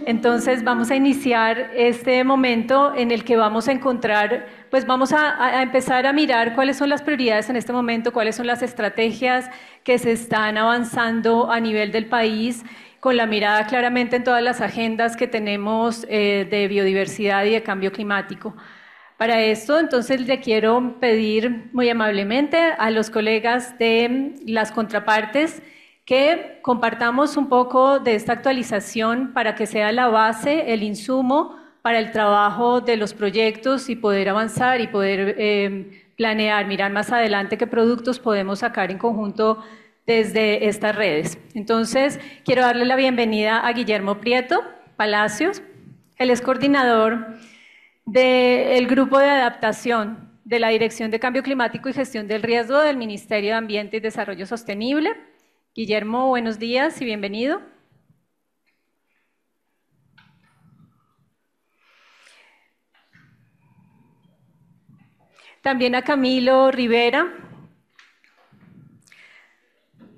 Entonces vamos a iniciar este momento en el que vamos a encontrar, pues vamos a empezar a mirar cuáles son las prioridades en este momento, cuáles son las estrategias que se están avanzando a nivel del país, con la mirada claramente en todas las agendas que tenemos de biodiversidad y de cambio climático. Para esto, entonces, le quiero pedir muy amablemente a los colegas de las contrapartes que compartamos un poco de esta actualización para que sea la base, el insumo para el trabajo de los proyectos y poder avanzar y poder planear, mirar más adelante qué productos podemos sacar en conjunto desde estas redes. Entonces, quiero darle la bienvenida a Guillermo Prieto Palacios. Él es coordinador del Grupo de Adaptación de la Dirección de Cambio Climático y Gestión del Riesgo del Ministerio de Ambiente y Desarrollo Sostenible. Guillermo, buenos días y bienvenido. También a Camilo Rivera.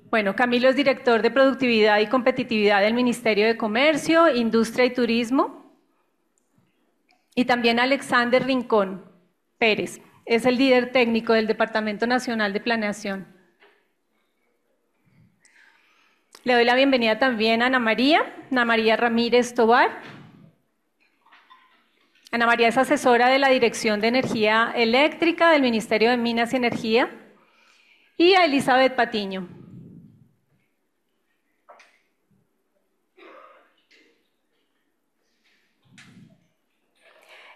Bueno, Camilo es director de Productividad y Competitividad del Ministerio de Comercio, Industria y Turismo. Y también Alexander Rincón Pérez, es el líder técnico del Departamento Nacional de Planeación. Le doy la bienvenida también a Ana María Ramírez Tobar. Ana María es asesora de la Dirección de Energía Eléctrica del Ministerio de Minas y Energía. Y a Elizabeth Patiño.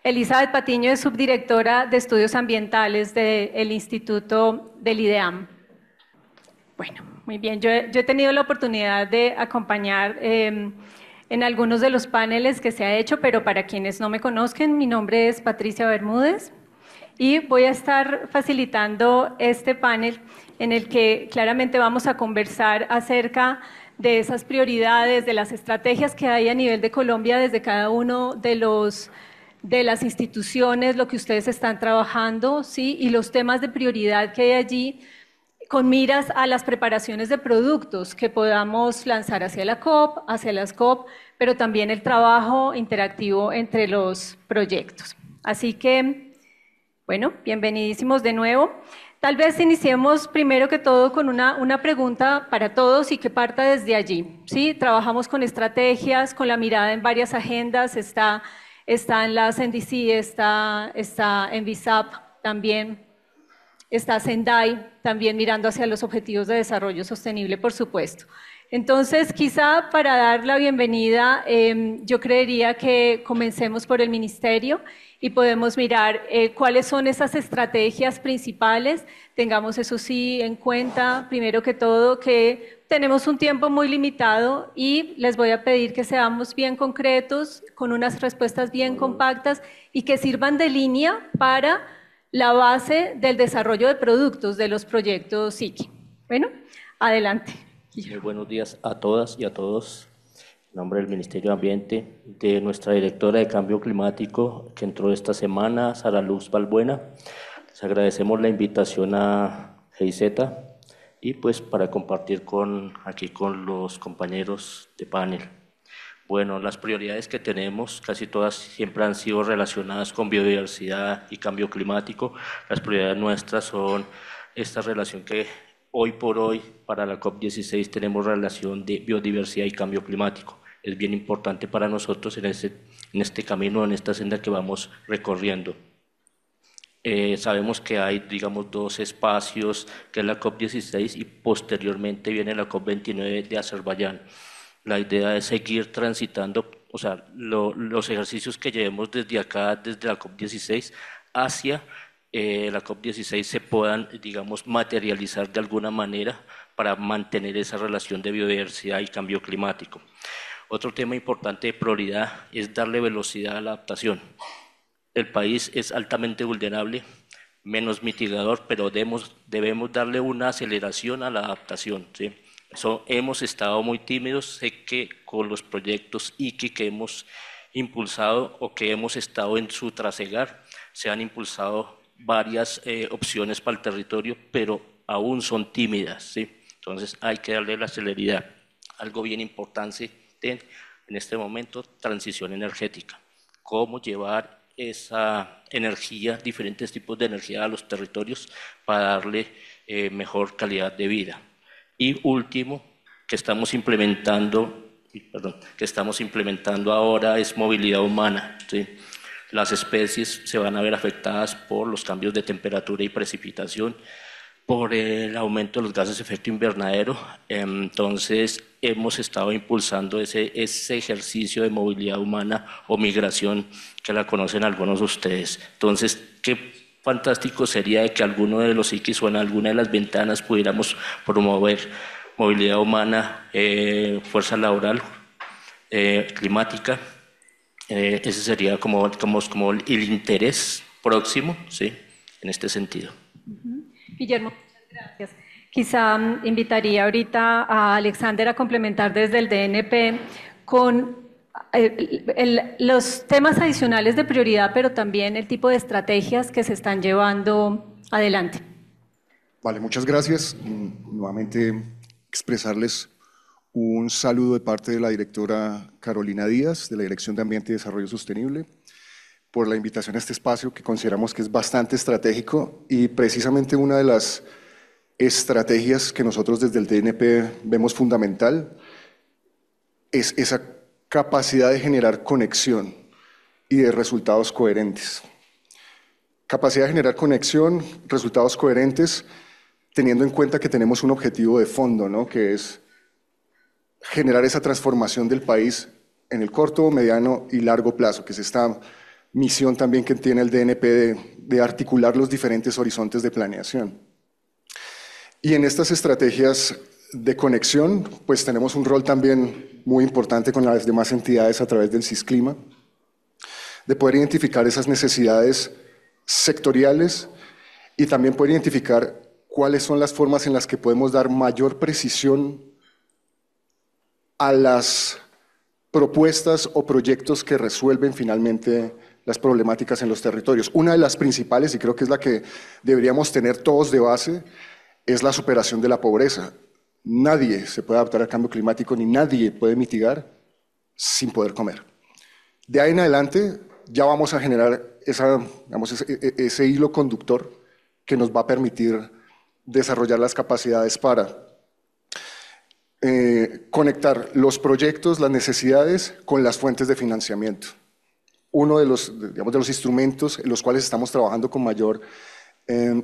Elizabeth Patiño es subdirectora de Estudios Ambientales del Instituto del IDEAM. Bueno, muy bien. Yo he tenido la oportunidad de acompañar en algunos de los paneles que se ha hecho, pero para quienes no me conozcan, mi nombre es Patricia Bermúdez y voy a estar facilitando este panel en el que claramente vamos a conversar acerca de esas prioridades, de las estrategias que hay a nivel de Colombia desde cada uno de las instituciones, lo que ustedes están trabajando, ¿sí? Y los temas de prioridad que hay allí con miras a las preparaciones de productos que podamos lanzar hacia la COP, hacia las COP, pero también el trabajo interactivo entre los proyectos. Así que, bueno, bienvenidísimos de nuevo. Tal vez iniciemos primero que todo con una pregunta para todos y que parta desde allí, ¿sí? Trabajamos con estrategias, con la mirada en varias agendas, está en las NDC, está en BISAP también. Está Sendai también mirando hacia los objetivos de desarrollo sostenible, por supuesto. Entonces, quizá para dar la bienvenida, yo creería que comencemos por el Ministerio y podemos mirar cuáles son esas estrategias principales. Tengamos eso sí en cuenta, primero que todo, que tenemos un tiempo muy limitado y les voy a pedir que seamos bien concretos, con unas respuestas bien compactas y que sirvan de línea para la base del desarrollo de productos de los proyectos ICI. Bueno, adelante. Muy buenos días a todas y a todos. En nombre del Ministerio de Ambiente, de nuestra directora de Cambio Climático que entró esta semana, Sara Luz Balbuena. Les agradecemos la invitación a GIZ y pues para compartir aquí con los compañeros de panel. Bueno, las prioridades que tenemos, casi todas siempre han sido relacionadas con biodiversidad y cambio climático. Las prioridades nuestras son esta relación que hoy por hoy para la COP16 tenemos relación de biodiversidad y cambio climático. Es bien importante para nosotros en este camino, en esta senda que vamos recorriendo. Sabemos que hay, digamos, dos espacios, que es la COP16 y posteriormente viene la COP29 de Azerbaiyán. La idea es seguir transitando, o sea, los ejercicios que llevemos desde acá, desde la COP16 hacia la COP16 se puedan, digamos, materializar de alguna manera para mantener esa relación de biodiversidad y cambio climático. Otro tema importante de prioridad es darle velocidad a la adaptación. El país es altamente vulnerable, menos mitigador, pero debemos darle una aceleración a la adaptación, ¿sí? Hemos estado muy tímidos, sé que con los proyectos ICI que hemos impulsado o que hemos estado en su trasegar, se han impulsado varias opciones para el territorio, pero aún son tímidas, ¿sí? Entonces hay que darle la celeridad. Algo bien importante en este momento, transición energética. Cómo llevar esa energía, diferentes tipos de energía a los territorios para darle mejor calidad de vida. Y último, que estamos implementando ahora es movilidad humana, ¿sí? Las especies se van a ver afectadas por los cambios de temperatura y precipitación, por el aumento de los gases de efecto invernadero. Entonces hemos estado impulsando ese ejercicio de movilidad humana o migración que la conocen algunos de ustedes. Entonces, qué fantástico sería de que alguno de los IKIs o en alguna de las ventanas pudiéramos promover movilidad humana, fuerza laboral, climática. Ese sería como el interés próximo, ¿sí? En este sentido. Guillermo, muchas gracias. Quizá invitaría ahorita a Alexander a complementar desde el DNP con los temas adicionales de prioridad, pero también el tipo de estrategias que se están llevando adelante. Vale, muchas gracias. Nuevamente expresarles un saludo de parte de la directora Carolina Díaz, de la Dirección de Ambiente y Desarrollo Sostenible, por la invitación a este espacio que consideramos que es bastante estratégico y precisamente una de las estrategias que nosotros desde el DNP vemos fundamental es esa capacidad de generar conexión y de resultados coherentes. Capacidad de generar conexión, resultados coherentes, teniendo en cuenta que tenemos un objetivo de fondo, ¿no? Que es generar esa transformación del país en el corto, mediano y largo plazo, que es esta misión también que tiene el DNP de articular los diferentes horizontes de planeación. Y en estas estrategias de conexión, pues tenemos un rol también muy importante con las demás entidades a través del CISClima, de poder identificar esas necesidades sectoriales y también poder identificar cuáles son las formas en las que podemos dar mayor precisión a las propuestas o proyectos que resuelven finalmente las problemáticas en los territorios. Una de las principales, y creo que es la que deberíamos tener todos de base, es la superación de la pobreza. Nadie se puede adaptar al cambio climático ni nadie puede mitigar sin poder comer. De ahí en adelante ya vamos a generar ese hilo conductor que nos va a permitir desarrollar las capacidades para conectar los proyectos, las necesidades con las fuentes de financiamiento. Uno de los instrumentos en los cuales estamos trabajando con mayor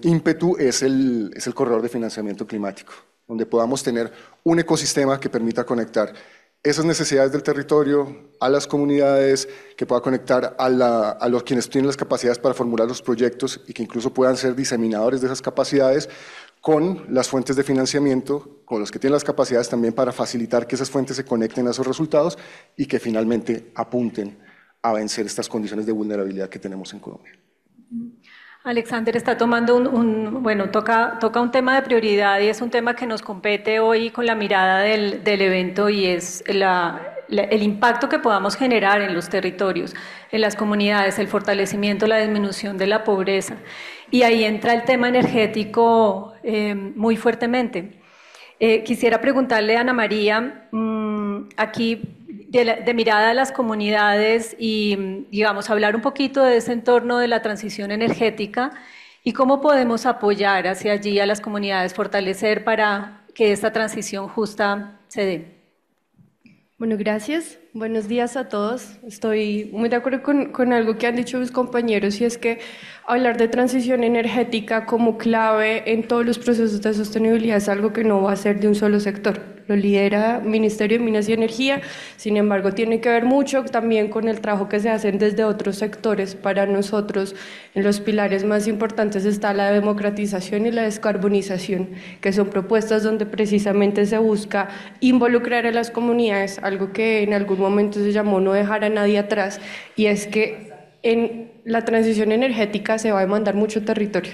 ímpetu es el corredor de financiamiento climático, donde podamos tener un ecosistema que permita conectar esas necesidades del territorio a las comunidades, que pueda conectar a los quienes tienen las capacidades para formular los proyectos y que incluso puedan ser diseminadores de esas capacidades, con las fuentes de financiamiento, con los que tienen las capacidades también para facilitar que esas fuentes se conecten a esos resultados y que finalmente apunten a vencer estas condiciones de vulnerabilidad que tenemos en Colombia. Alexander está tomando toca un tema de prioridad y es un tema que nos compete hoy con la mirada del evento y es el impacto que podamos generar en los territorios, en las comunidades, el fortalecimiento, la disminución de la pobreza. Y ahí entra el tema energético muy fuertemente. Quisiera preguntarle a Ana María, aquí de mirada a las comunidades y, digamos, hablar un poquito de ese entorno de la transición energética y cómo podemos apoyar hacia allí a las comunidades, fortalecer para que esta transición justa se dé. Bueno, gracias. Buenos días a todos. Estoy muy de acuerdo con algo que han dicho mis compañeros y es que hablar de transición energética como clave en todos los procesos de sostenibilidad es algo que no va a ser de un solo sector. Lo lidera el Ministerio de Minas y Energía, sin embargo tiene que ver mucho también con el trabajo que se hace desde otros sectores. Para nosotros, en los pilares más importantes está la democratización y la descarbonización, que son propuestas donde precisamente se busca involucrar a las comunidades, algo que en algún momento se llamó no dejar a nadie atrás, y es que en la transición energética se va a demandar mucho territorio.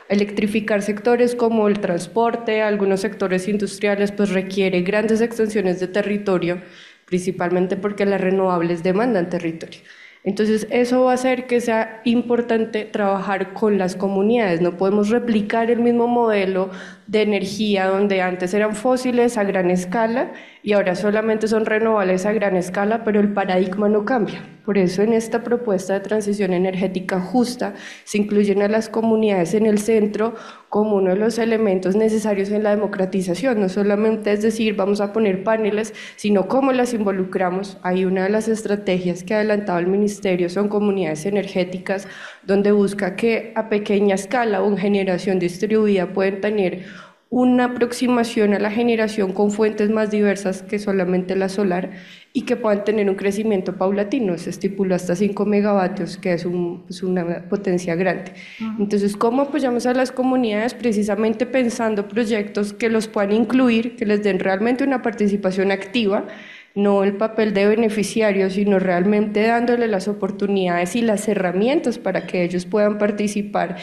Electrificar sectores como el transporte, algunos sectores industriales, pues requiere grandes extensiones de territorio, principalmente porque las renovables demandan territorio. Entonces, eso va a hacer que sea importante trabajar con las comunidades. No podemos replicar el mismo modelo de energía donde antes eran fósiles a gran escala y ahora solamente son renovables a gran escala, pero el paradigma no cambia. Por eso en esta propuesta de transición energética justa se incluyen a las comunidades en el centro como uno de los elementos necesarios en la democratización. No solamente es decir, vamos a poner paneles, sino cómo las involucramos. Hay una de las estrategias que ha adelantado el Ministerio son comunidades energéticas, donde busca que a pequeña escala o en generación distribuida pueden tener una aproximación a la generación con fuentes más diversas que solamente la solar y que puedan tener un crecimiento paulatino. Se estipuló hasta 5 megavatios, que es una potencia grande. Entonces, ¿cómo apoyamos a las comunidades? Precisamente pensando proyectos que los puedan incluir, que les den realmente una participación activa, no el papel de beneficiario, sino realmente dándole las oportunidades y las herramientas para que ellos puedan participar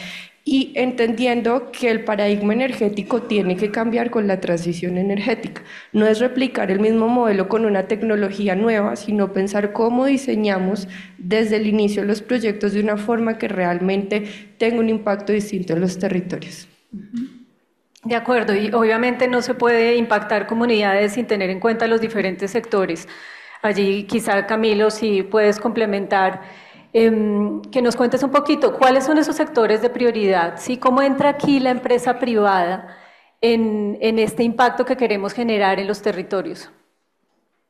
y entendiendo que el paradigma energético tiene que cambiar con la transición energética. No es replicar el mismo modelo con una tecnología nueva, sino pensar cómo diseñamos desde el inicio los proyectos de una forma que realmente tenga un impacto distinto en los territorios. De acuerdo, y obviamente no se puede impactar comunidades sin tener en cuenta los diferentes sectores. Allí quizá, Camilo, si puedes complementar, que nos cuentes un poquito cuáles son esos sectores de prioridad, ¿sí? ¿Cómo entra aquí la empresa privada en este impacto que queremos generar en los territorios?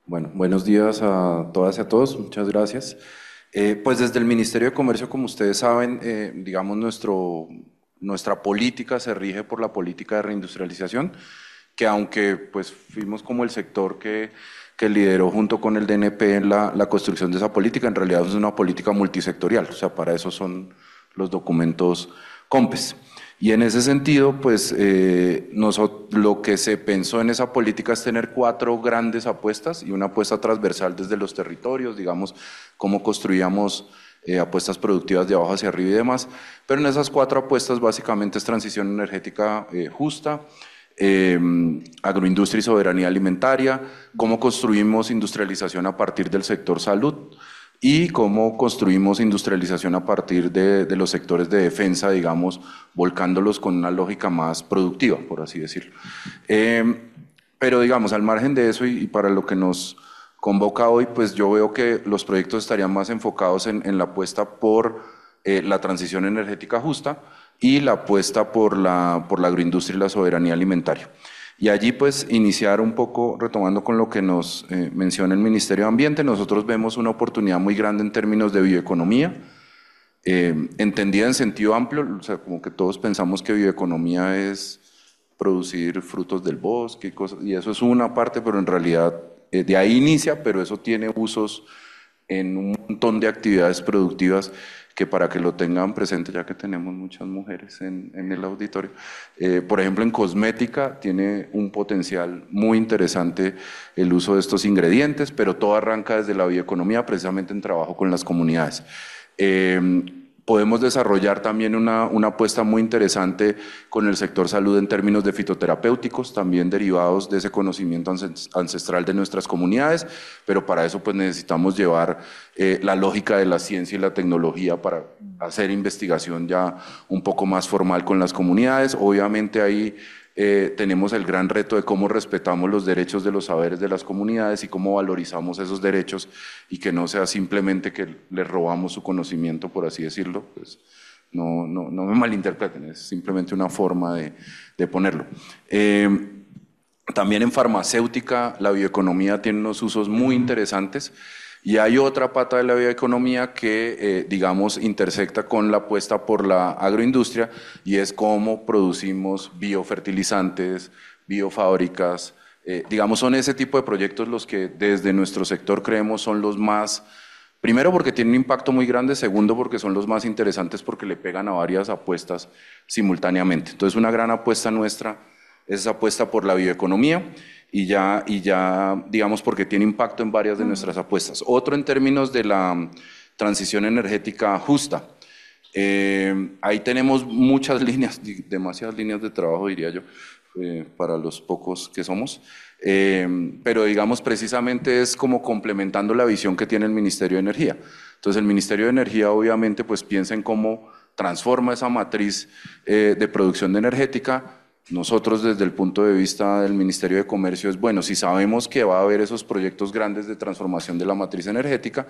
Bueno, buenos días a todas y a todos, muchas gracias. Pues desde el Ministerio de Comercio, como ustedes saben, digamos nuestra política se rige por la política de reindustrialización, que aunque pues fuimos como el sector que lideró junto con el DNP en la construcción de esa política, en realidad es una política multisectorial, o sea, para eso son los documentos COMPES. Y en ese sentido, pues lo que se pensó en esa política es tener 4 grandes apuestas y una apuesta transversal desde los territorios, digamos, cómo construíamos apuestas productivas de abajo hacia arriba y demás, pero en esas 4 apuestas básicamente es transición energética justa, agroindustria y soberanía alimentaria, cómo construimos industrialización a partir del sector salud y cómo construimos industrialización a partir de los sectores de defensa, digamos, volcándolos con una lógica más productiva, por así decirlo. Pero digamos, al margen de eso y para lo que nos convoca hoy, pues yo veo que los proyectos estarían más enfocados en la apuesta por la transición energética justa y la apuesta por la agroindustria y la soberanía alimentaria. Y allí pues iniciar un poco, retomando con lo que nos menciona el Ministerio de Ambiente, nosotros vemos una oportunidad muy grande en términos de bioeconomía, entendida en sentido amplio, o sea, como que todos pensamos que bioeconomía es producir frutos del bosque y eso es una parte, pero en realidad de ahí inicia, pero eso tiene usos en un montón de actividades productivas que para que lo tengan presente, ya que tenemos muchas mujeres en el auditorio. Por ejemplo, en cosmética tiene un potencial muy interesante el uso de estos ingredientes, pero todo arranca desde la bioeconomía, precisamente en trabajo con las comunidades. Podemos desarrollar también una apuesta muy interesante con el sector salud en términos de fitoterapéuticos, también derivados de ese conocimiento ancestral de nuestras comunidades, pero para eso pues necesitamos llevar la lógica de la ciencia y la tecnología para hacer investigación ya un poco más formal con las comunidades. Obviamente ahí tenemos el gran reto de cómo respetamos los derechos de los saberes de las comunidades y cómo valorizamos esos derechos y que no sea simplemente que les robamos su conocimiento, por así decirlo. Pues no me malinterpreten, es simplemente una forma de ponerlo. También en farmacéutica la bioeconomía tiene unos usos muy interesantes. Y hay otra pata de la bioeconomía que, digamos, intersecta con la apuesta por la agroindustria y es cómo producimos biofertilizantes, biofábricas. Digamos, son ese tipo de proyectos los que desde nuestro sector creemos son los más, primero porque tienen un impacto muy grande, segundo porque son los más interesantes porque le pegan a varias apuestas simultáneamente. Entonces, una gran apuesta nuestra es esa apuesta por la bioeconomía. Y ya, digamos, porque tiene impacto en varias de nuestras apuestas. Otro en términos de la transición energética justa. Ahí tenemos muchas líneas, demasiadas líneas de trabajo, diría yo, para los pocos que somos. Pero digamos, precisamente es como complementando la visión que tiene el Ministerio de Energía. Entonces el Ministerio de Energía obviamente pues piensa en cómo transforma esa matriz de producción energética. Nosotros desde el punto de vista del Ministerio de Comercio es, bueno, si sabemos que va a haber esos proyectos grandes de transformación de la matriz energética,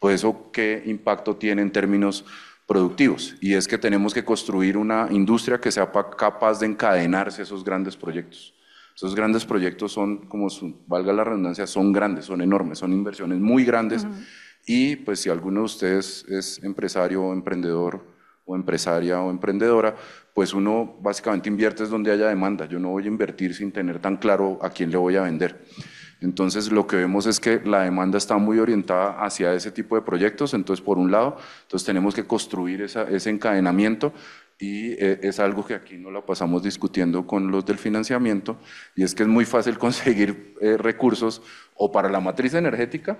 pues eso qué impacto tiene en términos productivos. Y es que tenemos que construir una industria que sea capaz de encadenarse esos grandes proyectos. Esos grandes proyectos son, como valga la redundancia, son grandes, son enormes, son inversiones muy grandes. Y pues si alguno de ustedes es empresario o emprendedor o empresaria o emprendedora, pues uno básicamente invierte es donde haya demanda. Yo no voy a invertir sin tener tan claro a quién le voy a vender. Entonces lo que vemos es que la demanda está muy orientada hacia ese tipo de proyectos. Entonces por un lado, tenemos que construir ese encadenamiento. Y es algo que aquí no la pasamos discutiendo con los del financiamiento, y es que es muy fácil conseguir recursos o para la matriz energética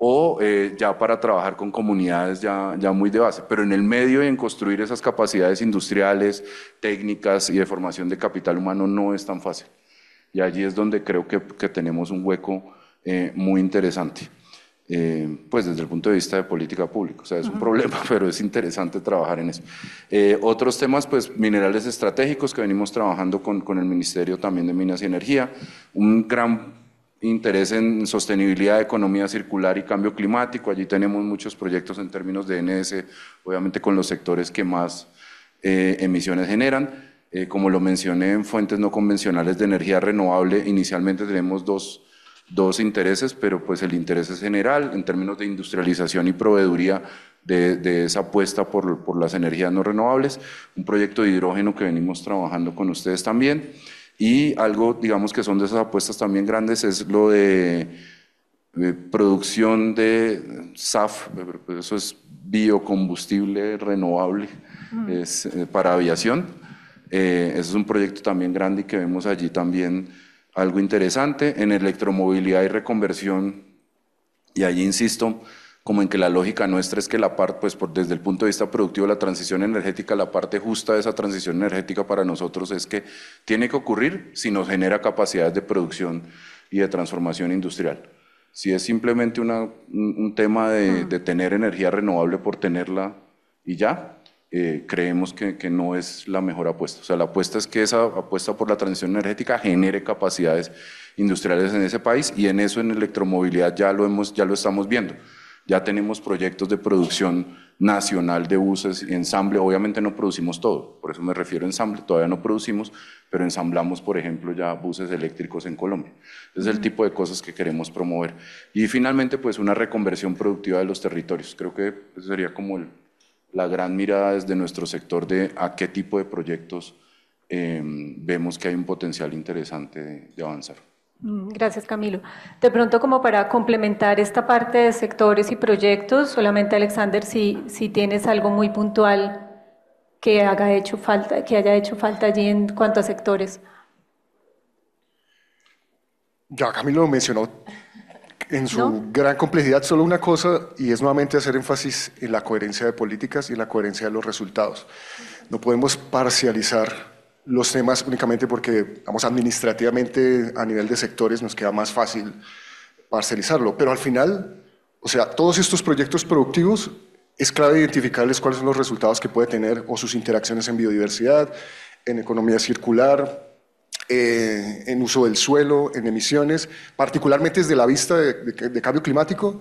o ya para trabajar con comunidades ya muy de base, pero en el medio y en construir esas capacidades industriales, técnicas y de formación de capital humano no es tan fácil. Y allí es donde creo que tenemos un hueco muy interesante. Pues desde el punto de vista de política pública, o sea, es un problema, pero es interesante trabajar en eso. Otros temas, pues minerales estratégicos que venimos trabajando con el Ministerio también de Minas y Energía, un gran interés en sostenibilidad, economía circular y cambio climático. Allí tenemos muchos proyectos en términos de ENS, obviamente con los sectores que más emisiones generan. Como lo mencioné, en fuentes no convencionales de energía renovable, inicialmente tenemos dos intereses, pero pues el interés es general en términos de industrialización y proveeduría de esa apuesta por las energías no renovables, un proyecto de hidrógeno que venimos trabajando con ustedes también, y algo, digamos, que son de esas apuestas también grandes es lo de producción de SAF, eso es biocombustible renovable, es para aviación. Ese es un proyecto también grande y que vemos allí también algo interesante. En electromovilidad y reconversión, y allí insisto, como en que la lógica nuestra es que la parte, pues desde el punto de vista productivo, la transición energética, la parte justa de esa transición energética para nosotros es que tiene que ocurrir si nos genera capacidades de producción y de transformación industrial. Si es simplemente un tema de tener energía renovable por tenerla y ya, creemos que no es la mejor apuesta. O sea, la apuesta es que esa apuesta por la transición energética genere capacidades industriales en ese país, y en eso en electromovilidad ya lo estamos viendo. Ya tenemos proyectos de producción nacional de buses y ensamble. Obviamente no producimos todo, por eso me refiero a ensamble, todavía no producimos, pero ensamblamos, por ejemplo, ya buses eléctricos en Colombia. Es el tipo de cosas que queremos promover. Y finalmente, pues una reconversión productiva de los territorios. Creo que eso sería como la gran mirada desde nuestro sector de a qué tipo de proyectos vemos que hay un potencial interesante de avanzar. Gracias, Camilo. De pronto, como para complementar esta parte de sectores y proyectos, solamente, Alexander, si tienes algo muy puntual que haya hecho falta allí en cuanto a sectores. Ya Camilo lo mencionó en su gran complejidad, solo una cosa, y es nuevamente hacer énfasis en la coherencia de políticas y la coherencia de los resultados. No podemos parcializar los temas únicamente porque, vamos, administrativamente a nivel de sectores nos queda más fácil parcializarlo, pero al final, o sea, todos estos proyectos productivos es clave identificarles cuáles son los resultados que puede tener o sus interacciones en biodiversidad, en economía circular, en uso del suelo, en emisiones, particularmente desde la vista de cambio climático,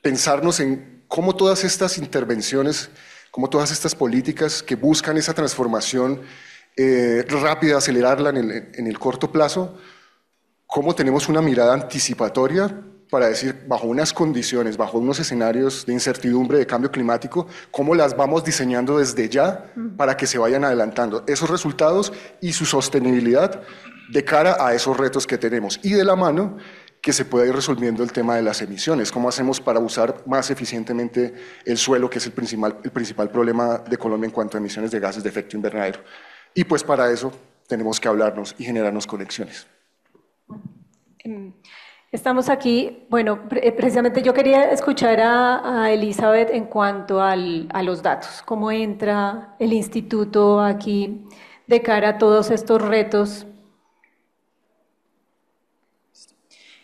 pensarnos en cómo todas estas intervenciones, cómo todas estas políticas que buscan esa transformación rápida, acelerarla en el corto plazo, cómo tenemos una mirada anticipatoria para decir, bajo unas condiciones, bajo unos escenarios de incertidumbre de cambio climático, cómo las vamos diseñando desde ya para que se vayan adelantando esos resultados y su sostenibilidad de cara a esos retos que tenemos, y de la mano que se pueda ir resolviendo el tema de las emisiones. ¿Cómo hacemos para usar más eficientemente el suelo, que es el principal problema de Colombia en cuanto a emisiones de gases de efecto invernadero? Y pues para eso tenemos que hablarnos y generarnos conexiones. Estamos aquí, bueno, precisamente yo quería escuchar a Elizabeth en cuanto a los datos. ¿Cómo entra el instituto aquí de cara a todos estos retos?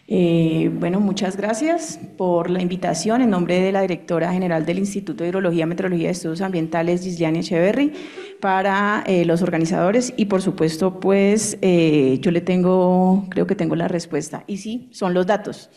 Bueno, muchas gracias por la invitación en nombre de la directora general del Instituto de Hidrología, Meteorología y Estudios Ambientales, Gisliani Echeverry, para los organizadores y por supuesto, pues yo creo que tengo la respuesta y sí, son los datos.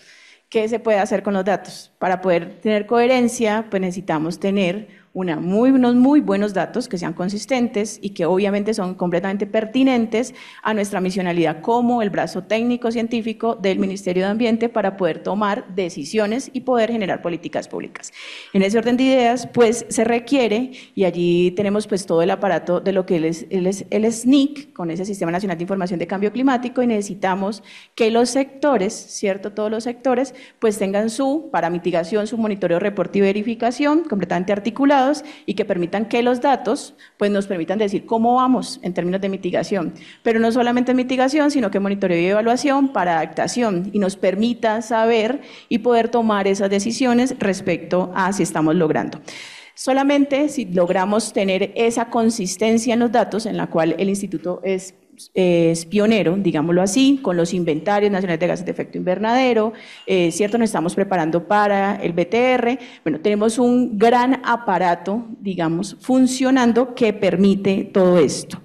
¿Qué se puede hacer con los datos? Para poder tener coherencia, pues necesitamos tener unos muy buenos datos que sean consistentes y que obviamente son completamente pertinentes a nuestra misionalidad como el brazo técnico científico del Ministerio de Ambiente para poder tomar decisiones y poder generar políticas públicas. En ese orden de ideas, pues se requiere, y allí tenemos pues todo el aparato de lo que es el SNIC, con ese Sistema Nacional de Información de Cambio Climático, y necesitamos que los sectores, ¿cierto? Todos los sectores, pues tengan para mitigación, su monitoreo, reporte y verificación completamente articulado, y que permitan que los datos pues nos permitan decir cómo vamos en términos de mitigación, pero no solamente en mitigación, sino que monitoreo y evaluación para adaptación y nos permita saber y poder tomar esas decisiones respecto a si estamos logrando. Solamente si logramos tener esa consistencia en los datos, en la cual el instituto es pionero, digámoslo así, con los inventarios nacionales de gases de efecto invernadero, ¿cierto? Nos estamos preparando para el BTR. Bueno, tenemos un gran aparato, digamos, funcionando que permite todo esto.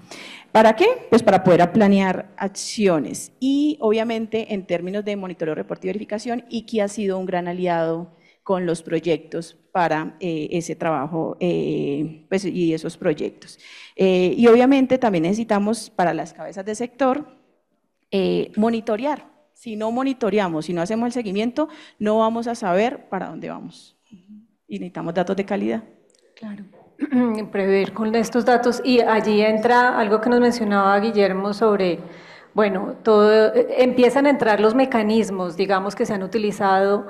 ¿Para qué? Pues para poder planear acciones y obviamente en términos de monitoreo, reporte y verificación, ICI ha sido un gran aliado con los proyectos para ese trabajo pues, y esos proyectos. Y obviamente también necesitamos para las cabezas de sector monitorear. Si no monitoreamos, si no hacemos el seguimiento, no vamos a saber para dónde vamos. Y necesitamos datos de calidad. Claro, prever con estos datos. Y allí entra algo que nos mencionaba Guillermo sobre, bueno, empiezan a entrar los mecanismos, digamos, que se han utilizado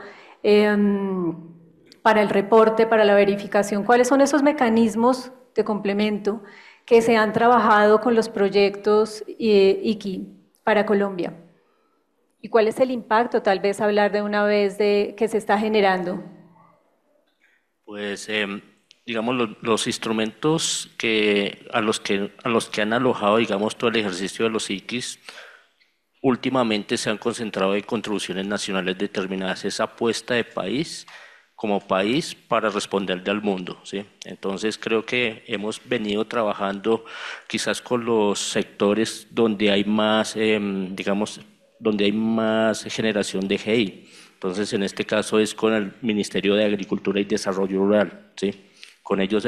para el reporte, para la verificación. ¿Cuáles son esos mecanismos de complemento que se han trabajado con los proyectos ICI para Colombia? ¿Y cuál es el impacto, tal vez hablar de una vez de que se está generando? Pues digamos los instrumentos a los que han alojado digamos todo el ejercicio de los ICIs últimamente se han concentrado en contribuciones nacionales determinadas, esa apuesta de país como país para responderle al mundo, ¿sí? Entonces creo que hemos venido trabajando quizás con los sectores donde hay más, digamos, donde hay más generación de GI. Entonces en este caso es con el Ministerio de Agricultura y Desarrollo Rural, ¿sí? Con ellos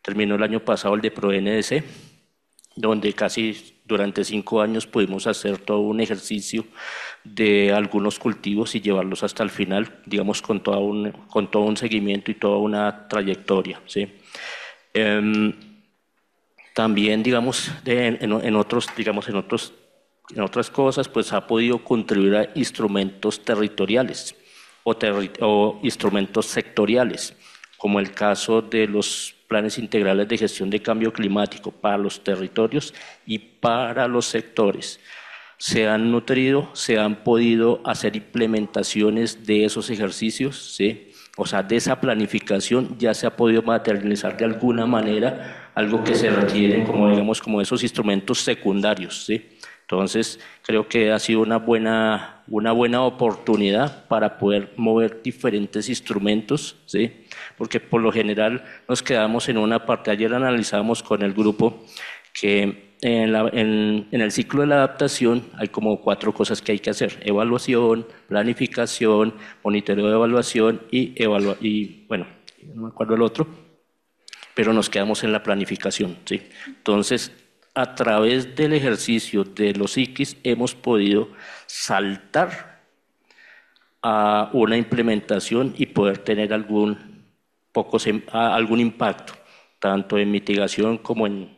terminó el año pasado el de ProNDC, donde casi durante 5 años pudimos hacer todo un ejercicio de algunos cultivos y llevarlos hasta el final, digamos, con todo un seguimiento y toda una trayectoria, ¿sí? También, digamos, en otras cosas, pues ha podido contribuir a instrumentos territoriales o instrumentos sectoriales, como el caso de los planes integrales de gestión de cambio climático para los territorios y para los sectores. Se han nutrido, se han podido hacer implementaciones de esos ejercicios, ¿sí? O sea, de esa planificación ya se ha podido materializar de alguna manera algo que se requiere como esos instrumentos secundarios, ¿sí? Entonces, creo que ha sido una buena oportunidad para poder mover diferentes instrumentos, ¿sí? Porque por lo general nos quedamos en una parte. Ayer analizamos con el grupo que en el ciclo de la adaptación hay como 4 cosas que hay que hacer: evaluación, planificación, monitoreo de evaluación y bueno, no me acuerdo el otro, pero nos quedamos en la planificación, ¿sí? Entonces, a través del ejercicio de los ICIs hemos podido saltar a una implementación y poder tener algún impacto, tanto en mitigación como en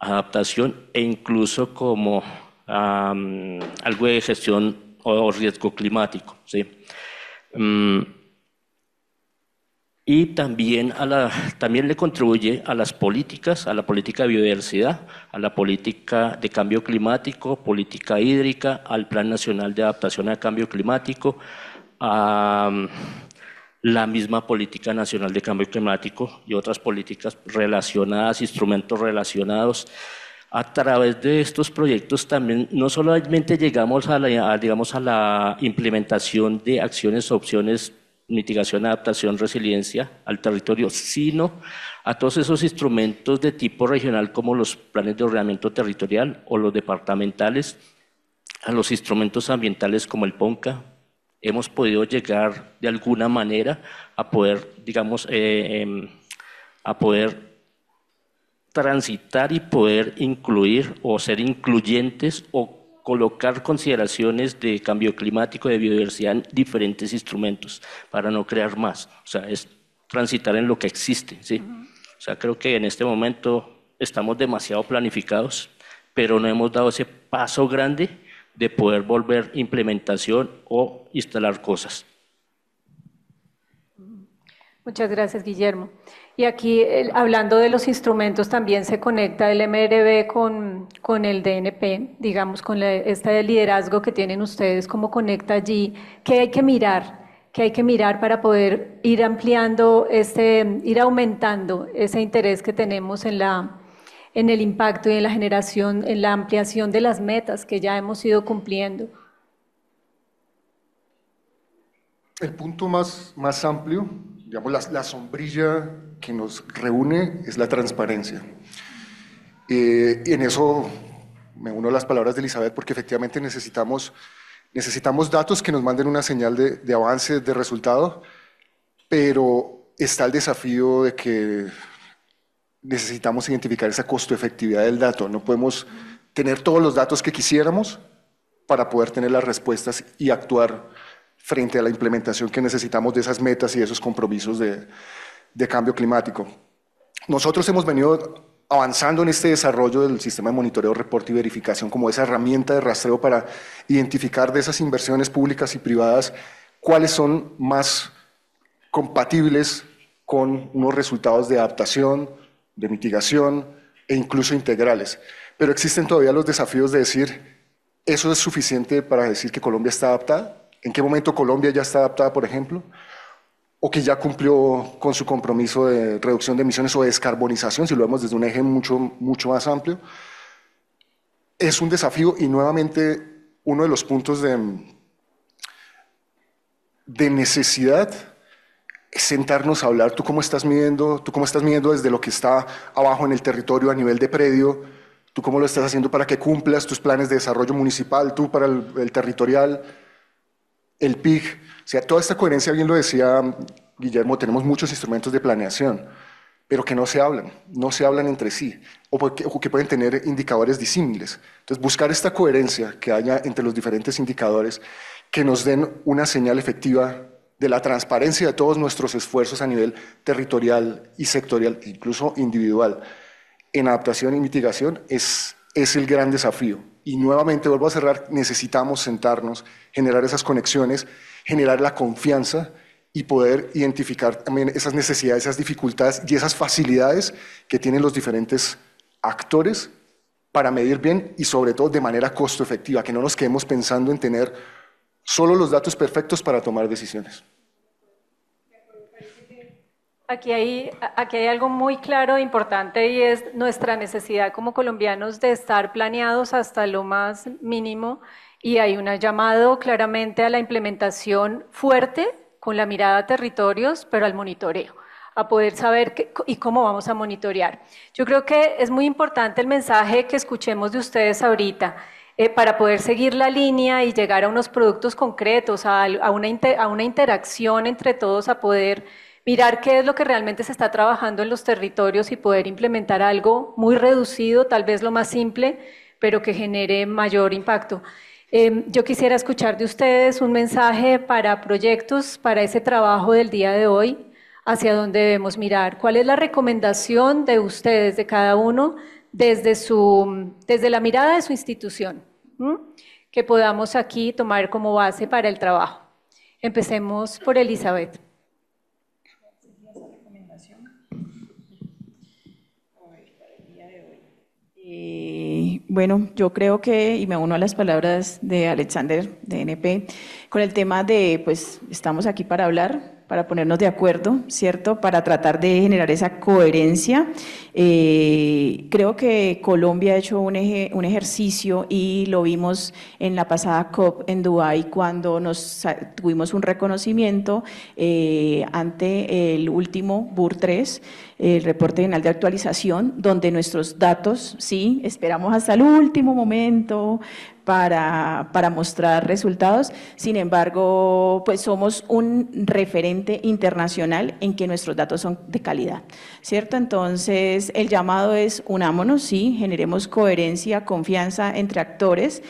adaptación e incluso como algo de gestión o riesgo climático, ¿sí? Y también le contribuye a las políticas, a la política de biodiversidad, a la política de cambio climático, política hídrica, al Plan Nacional de Adaptación al Cambio Climático, a la misma Política Nacional de Cambio Climático y otras políticas relacionadas, instrumentos relacionados, A través de estos proyectos también no solamente llegamos digamos, a la implementación de acciones, opciones, mitigación, adaptación, resiliencia al territorio, sino a todos esos instrumentos de tipo regional como los planes de ordenamiento territorial o los departamentales, a los instrumentos ambientales como el PONCA. Hemos podido llegar de alguna manera a poder, digamos, a poder transitar y poder incluir o ser incluyentes o colocar consideraciones de cambio climático, de biodiversidad en diferentes instrumentos para no crear más. O sea, es transitar en lo que existe, ¿sí? O sea, creo que en este momento estamos demasiado planificados, pero no hemos dado ese paso grande de poder volver implementación o instalar cosas. Muchas gracias, Guillermo. Y aquí, hablando de los instrumentos, también se conecta el MRB con el DNP, digamos, con este liderazgo que tienen ustedes, cómo conecta allí, qué hay que mirar para poder ir ampliando, ir aumentando ese interés que tenemos en el impacto y en la generación, en la ampliación de las metas que ya hemos ido cumpliendo. El punto más amplio, digamos, la sombrilla que nos reúne es la transparencia. Y en eso me uno a las palabras de Elizabeth, porque efectivamente necesitamos datos que nos manden una señal de avance, de resultado, pero está el desafío de que necesitamos identificar esa costo-efectividad del dato. No podemos tener todos los datos que quisiéramos para poder tener las respuestas y actuar frente a la implementación que necesitamos de esas metas y de esos compromisos de cambio climático. Nosotros hemos venido avanzando en este desarrollo del sistema de monitoreo, reporte y verificación como esa herramienta de rastreo para identificar de esas inversiones públicas y privadas cuáles son más compatibles con unos resultados de adaptación, de mitigación e incluso integrales. Pero existen todavía los desafíos de decir, ¿eso es suficiente para decir que Colombia está adaptada? ¿En qué momento Colombia ya está adaptada, por ejemplo? ¿O que ya cumplió con su compromiso de reducción de emisiones o de descarbonización, si lo vemos desde un eje mucho más amplio? Es un desafío y nuevamente uno de los puntos de necesidad es sentarnos a hablar. ¿Tú cómo estás midiendo desde lo que está abajo en el territorio a nivel de predio? ¿Tú cómo lo estás haciendo para que cumplas tus planes de desarrollo municipal? ¿Tú para el territorial? El PIG, o sea, toda esta coherencia, bien lo decía Guillermo, tenemos muchos instrumentos de planeación, pero que no se hablan entre sí, o que pueden tener indicadores disímiles. Entonces, buscar esta coherencia que haya entre los diferentes indicadores que nos den una señal efectiva de la transparencia de todos nuestros esfuerzos a nivel territorial y sectorial, incluso individual, en adaptación y mitigación, es el gran desafío. Y nuevamente, vuelvo a cerrar, necesitamos sentarnos, generar esas conexiones, generar la confianza y poder identificar también esas necesidades, esas dificultades y esas facilidades que tienen los diferentes actores para medir bien y sobre todo de manera costo efectiva, que no nos quedemos pensando en tener solo los datos perfectos para tomar decisiones. Aquí hay algo muy claro e importante y es nuestra necesidad como colombianos de estar planeados hasta lo más mínimo y hay un llamado claramente a la implementación fuerte con la mirada a territorios, pero al monitoreo, a poder saber y cómo vamos a monitorear. Yo creo que es muy importante el mensaje que escuchemos de ustedes ahorita para poder seguir la línea y llegar a unos productos concretos, a una interacción entre todos, a poder mirar qué es lo que realmente se está trabajando en los territorios y poder implementar algo muy reducido, tal vez lo más simple, pero que genere mayor impacto. Yo quisiera escuchar de ustedes un mensaje para proyectos, para ese trabajo del día de hoy, hacia dónde debemos mirar. ¿Cuál es la recomendación de ustedes, de cada uno, desde la mirada de su institución, que podamos aquí tomar como base para el trabajo? Empecemos por Elizabeth. Bueno, yo creo que, y me uno a las palabras de Alexander, de NP, con el tema de, pues, estamos aquí para hablar, para ponernos de acuerdo, ¿cierto? Para tratar de generar esa coherencia. Creo que Colombia ha hecho un ejercicio y lo vimos en la pasada COP en Dubái cuando tuvimos un reconocimiento ante el último BUR 3, el reporte final de actualización, donde nuestros datos, sí, esperamos hasta el último momento para mostrar resultados. Sin embargo, pues somos un referente internacional en que nuestros datos son de calidad, ¿cierto? Entonces, el llamado es unámonos, sí, generemos coherencia, confianza entre actores,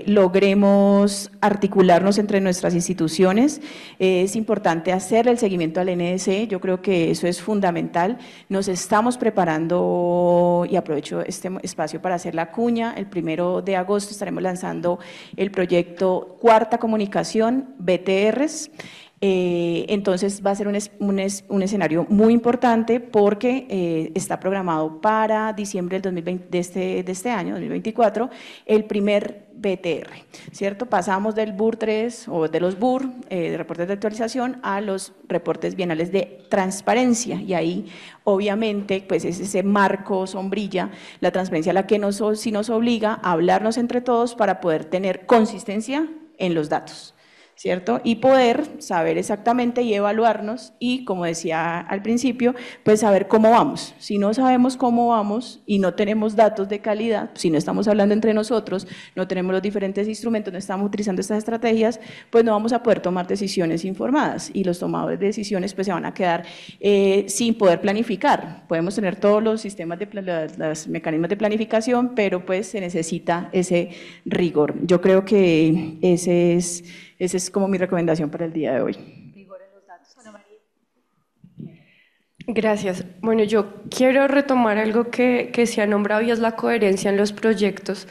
logremos articularnos entre nuestras instituciones. Es importante hacer el seguimiento al NDC, yo creo que eso es fundamental. Nos estamos preparando, y aprovecho este espacio para hacer la cuña, el 1 de agosto estaremos lanzando el proyecto Cuarta Comunicación, BTRs. Entonces va a ser un escenario muy importante porque está programado para diciembre del 2020, de este año, 2024, el primer BTR, ¿cierto? Pasamos del BUR 3 o de los BUR, de reportes de actualización, a los reportes bienales de transparencia, y ahí obviamente pues es ese marco, sombrilla, la transparencia la que sí nos obliga a hablarnos entre todos para poder tener consistencia en los datos, ¿cierto? Y poder saber exactamente y evaluarnos y, como decía al principio, pues saber cómo vamos. Si no sabemos cómo vamos y no tenemos datos de calidad, si no estamos hablando entre nosotros, no tenemos los diferentes instrumentos, no estamos utilizando estas estrategias, pues no vamos a poder tomar decisiones informadas y los tomadores de decisiones pues se van a quedar sin poder planificar. Podemos tener todos los sistemas, los mecanismos de planificación, pero pues se necesita ese rigor. Yo creo que esa es como mi recomendación para el día de hoy. Rigor en los datos. Ana María. Gracias. Bueno, yo quiero retomar algo que se ha nombrado y es la coherencia en los proyectos.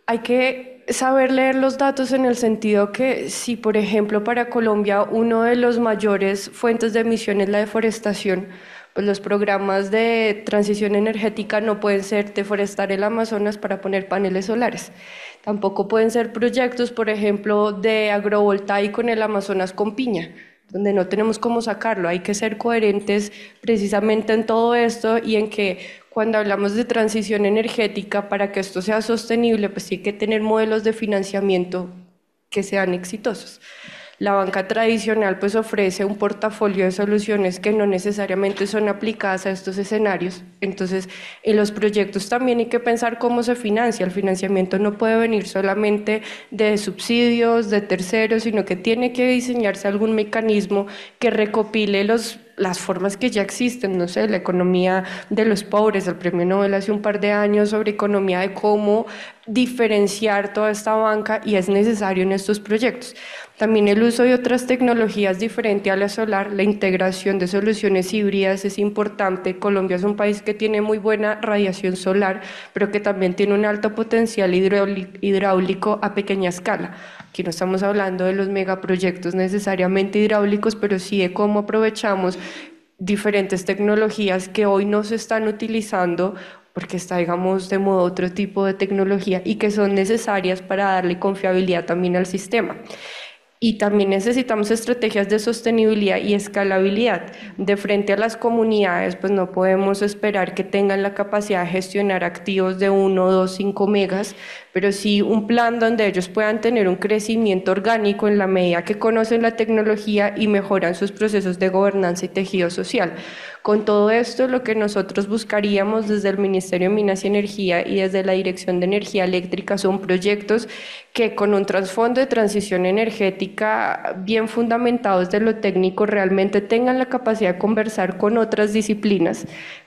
Hay que saber leer los datos en el sentido que si, por ejemplo, para Colombia uno de los mayores fuentes de emisión es la deforestación, pues los programas de transición energética no pueden ser deforestar el Amazonas para poner paneles solares. Tampoco pueden ser proyectos, por ejemplo, de agrovoltaico en el Amazonas con piña, donde no tenemos cómo sacarlo. Hay que ser coherentes precisamente en todo esto y en que cuando hablamos de transición energética, para que esto sea sostenible, pues hay que tener modelos de financiamiento que sean exitosos. La banca tradicional pues ofrece un portafolio de soluciones que no necesariamente son aplicadas a estos escenarios. Entonces, en los proyectos también hay que pensar cómo se financia. El financiamiento no puede venir solamente de subsidios, de terceros, sino que tiene que diseñarse algún mecanismo que recopile las formas que ya existen, no sé, la economía de los pobres, el premio Nobel hace un par de años sobre economía de cómo diferenciar toda esta banca y es necesario en estos proyectos. También el uso de otras tecnologías diferente a la solar, la integración de soluciones híbridas es importante. Colombia es un país que tiene muy buena radiación solar, pero que también tiene un alto potencial hidráulico a pequeña escala. Aquí no estamos hablando de los megaproyectos necesariamente hidráulicos, pero sí de cómo aprovechamos diferentes tecnologías que hoy no se están utilizando porque está, digamos, de moda otro tipo de tecnología y que son necesarias para darle confiabilidad también al sistema. Y también necesitamos estrategias de sostenibilidad y escalabilidad. De frente a las comunidades, pues no podemos esperar que tengan la capacidad de gestionar activos de 1, 2, 5 megas, pero sí un plan donde ellos puedan tener un crecimiento orgánico en la medida que conocen la tecnología y mejoran sus procesos de gobernanza y tejido social. Con todo esto, lo que nosotros buscaríamos desde el Ministerio de Minas y Energía y desde la Dirección de Energía Eléctrica son proyectos que con un trasfondo de transición energética bien fundamentados de lo técnico realmente tengan la capacidad de conversar con otras disciplinas,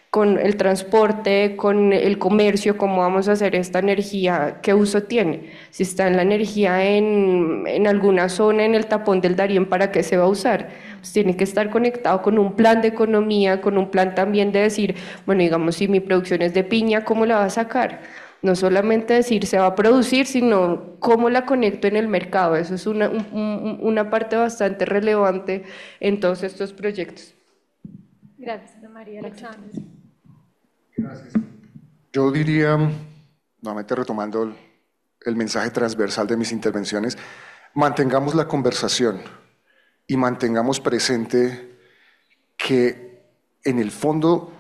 con el transporte, con el comercio, cómo vamos a hacer esta energía, qué uso tiene. Si está en la energía en alguna zona, en el tapón del Darién, ¿para qué se va a usar? Pues tiene que estar conectado con un plan de economía, con un plan también de decir, bueno, digamos, si mi producción es de piña, ¿cómo la va a sacar? No solamente decir se va a producir, sino cómo la conecto en el mercado. Eso es una parte bastante relevante en todos estos proyectos. Gracias, Ana María. Alexander. Gracias. Yo diría, nuevamente retomando el mensaje transversal de mis intervenciones, mantengamos la conversación. y mantengamos presente que en el fondo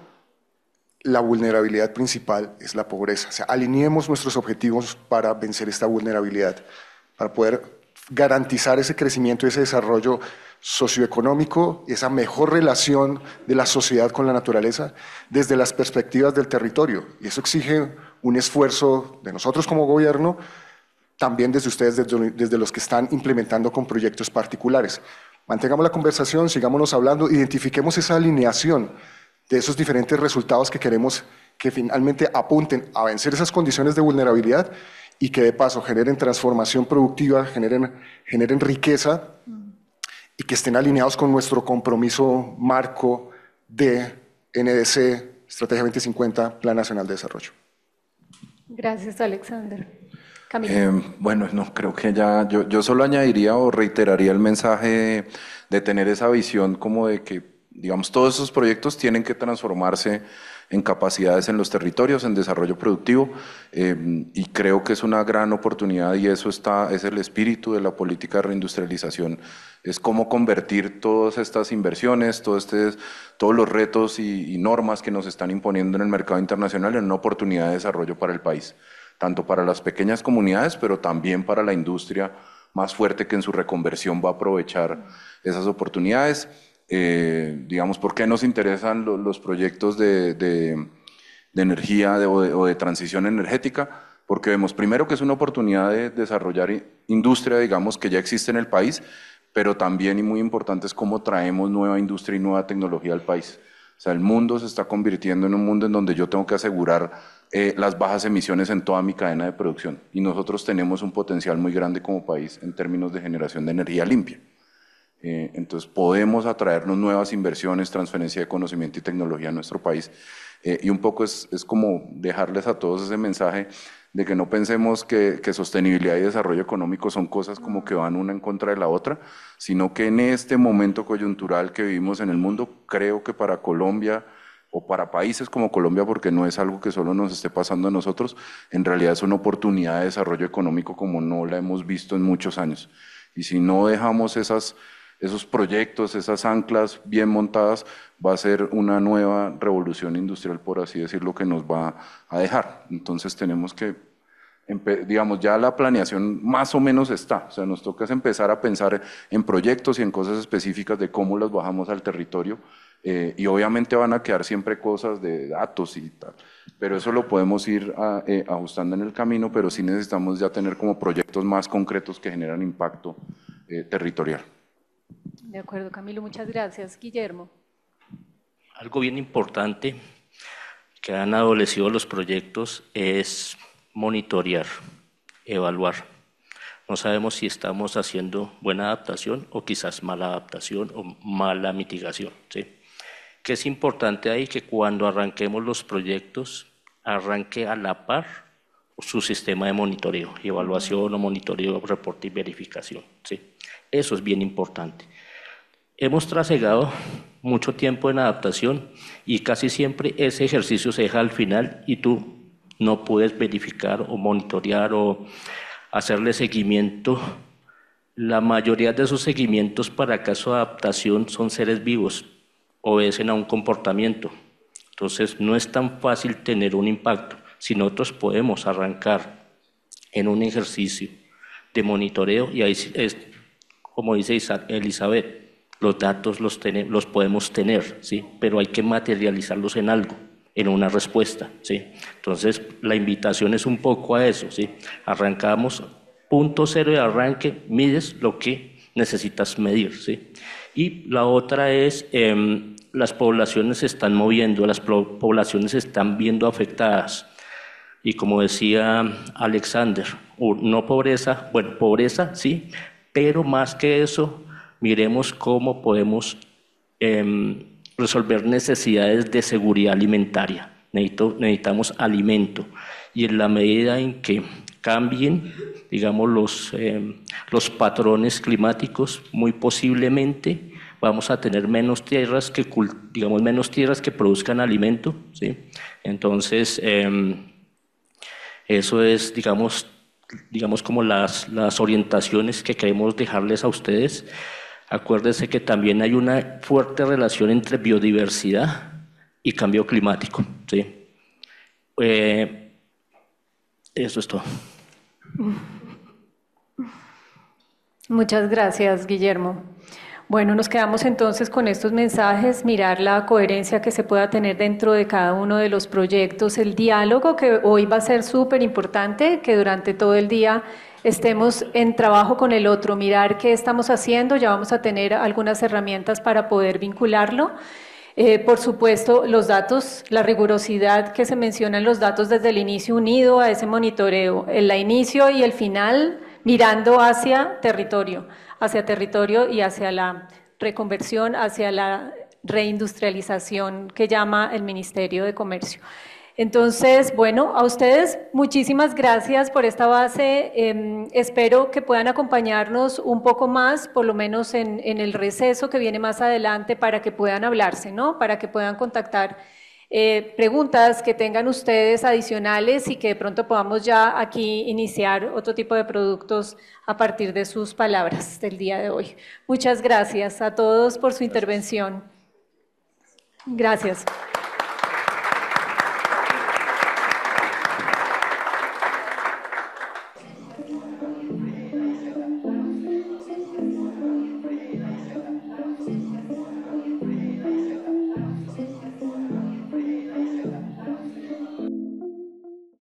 la vulnerabilidad principal es la pobreza. O sea, alineemos nuestros objetivos para vencer esta vulnerabilidad, para poder garantizar ese crecimiento y ese desarrollo socioeconómico, esa mejor relación de la sociedad con la naturaleza desde las perspectivas del territorio. Y eso exige un esfuerzo de nosotros como gobierno, también desde ustedes, desde los que están implementando con proyectos particulares. Mantengamos la conversación, sigámonos hablando, identifiquemos esa alineación de esos diferentes resultados que queremos que finalmente apunten a vencer esas condiciones de vulnerabilidad y que de paso generen transformación productiva, generen riqueza y que estén alineados con nuestro compromiso marco de NDC, Estrategia 2050, Plan Nacional de Desarrollo. Gracias, Alexander. Camilo. Bueno, no, creo que ya, yo solo añadiría o reiteraría el mensaje de tener esa visión como de que, digamos, todos esos proyectos tienen que transformarse en capacidades en los territorios, en desarrollo productivo, y creo que es una gran oportunidad y eso es el espíritu de la política de reindustrialización, es cómo convertir todas estas inversiones, todos los retos y normas que nos están imponiendo en el mercado internacional en una oportunidad de desarrollo para el país, tanto para las pequeñas comunidades, pero también para la industria más fuerte que en su reconversión va a aprovechar esas oportunidades. Digamos, ¿por qué nos interesan los proyectos de energía o de transición energética? Porque vemos primero que es una oportunidad de desarrollar industria, digamos, que ya existe en el país, pero también, y muy importante, es cómo traemos nueva industria y nueva tecnología al país. O sea, el mundo se está convirtiendo en un mundo en donde yo tengo que asegurar las bajas emisiones en toda mi cadena de producción. Y nosotros tenemos un potencial muy grande como país en términos de generación de energía limpia. Entonces podemos atraernos nuevas inversiones, transferencia de conocimiento y tecnología a nuestro país. Y un poco es como dejarles a todos ese mensaje de que no pensemos que sostenibilidad y desarrollo económico son cosas como que van una en contra de la otra, sino que en este momento coyuntural que vivimos en el mundo, creo que para Colombia o para países como Colombia, porque no es algo que solo nos esté pasando a nosotros, en realidad es una oportunidad de desarrollo económico como no la hemos visto en muchos años. Y si no dejamos esos proyectos, esas anclas bien montadas, va a ser una nueva revolución industrial, por así decirlo, que nos va a dejar. Entonces tenemos que, digamos, ya la planeación más o menos está. O sea, nos toca empezar a pensar en proyectos y en cosas específicas de cómo las bajamos al territorio. Y obviamente van a quedar siempre cosas de datos y tal, pero eso lo podemos ir ajustando en el camino, pero sí necesitamos ya tener como proyectos más concretos que generan impacto territorial. De acuerdo, Camilo, muchas gracias. Guillermo. Algo bien importante que han adolecido los proyectos es monitorear, evaluar. No sabemos si estamos haciendo buena adaptación o quizás mala adaptación o mala mitigación, ¿sí? Que es importante ahí que cuando arranquemos los proyectos, arranque a la par su sistema de monitoreo, evaluación o monitoreo, reporte y verificación, ¿sí? Eso es bien importante. Hemos trasegado mucho tiempo en adaptación y casi siempre ese ejercicio se deja al final y tú no puedes verificar o monitorear o hacerle seguimiento. La mayoría de esos seguimientos para caso de adaptación son seres vivos, obedecen a un comportamiento. Entonces no es tan fácil tener un impacto. Si nosotros podemos arrancar en un ejercicio de monitoreo, y ahí es, como dice Elizabeth, los datos los podemos tener, ¿sí? Pero hay que materializarlos en algo, en una respuesta, ¿sí? Entonces la invitación es un poco a eso, ¿sí? Arrancamos, punto cero de arranque, mides lo que necesitas medir, ¿sí? Y la otra es, las poblaciones se están moviendo, las poblaciones se están viendo afectadas. Y como decía Alexander, no pobreza, bueno, pobreza sí, pero más que eso, miremos cómo podemos resolver necesidades de seguridad alimentaria. Necesitamos alimento. Y en la medida en que cambien, digamos, los patrones climáticos, muy posiblemente vamos a tener menos tierras que produzcan alimento, ¿sí? Entonces, eso es, digamos como las orientaciones que queremos dejarles a ustedes. Acuérdese que también hay una fuerte relación entre biodiversidad y cambio climático, ¿sí? Eso es todo. Muchas gracias, Guillermo. Bueno, nos quedamos entonces con estos mensajes, mirar la coherencia que se pueda tener dentro de cada uno de los proyectos, el diálogo que hoy va a ser súper importante, que durante todo el día estemos en trabajo con el otro, mirar qué estamos haciendo, ya vamos a tener algunas herramientas para poder vincularlo. Por supuesto, los datos, la rigurosidad que se menciona en los datos desde el inicio, unido a ese monitoreo, el inicio y el final, mirando hacia territorio y hacia la reconversión, hacia la reindustrialización que llama el Ministerio de Comercio. Entonces, bueno, a ustedes muchísimas gracias por esta base. Espero que puedan acompañarnos un poco más, por lo menos en el receso que viene más adelante, para que puedan hablarse, ¿no? Para que puedan contactar preguntas que tengan ustedes adicionales y que de pronto podamos ya aquí iniciar otro tipo de productos a partir de sus palabras del día de hoy. Muchas gracias a todos por su intervención. Gracias.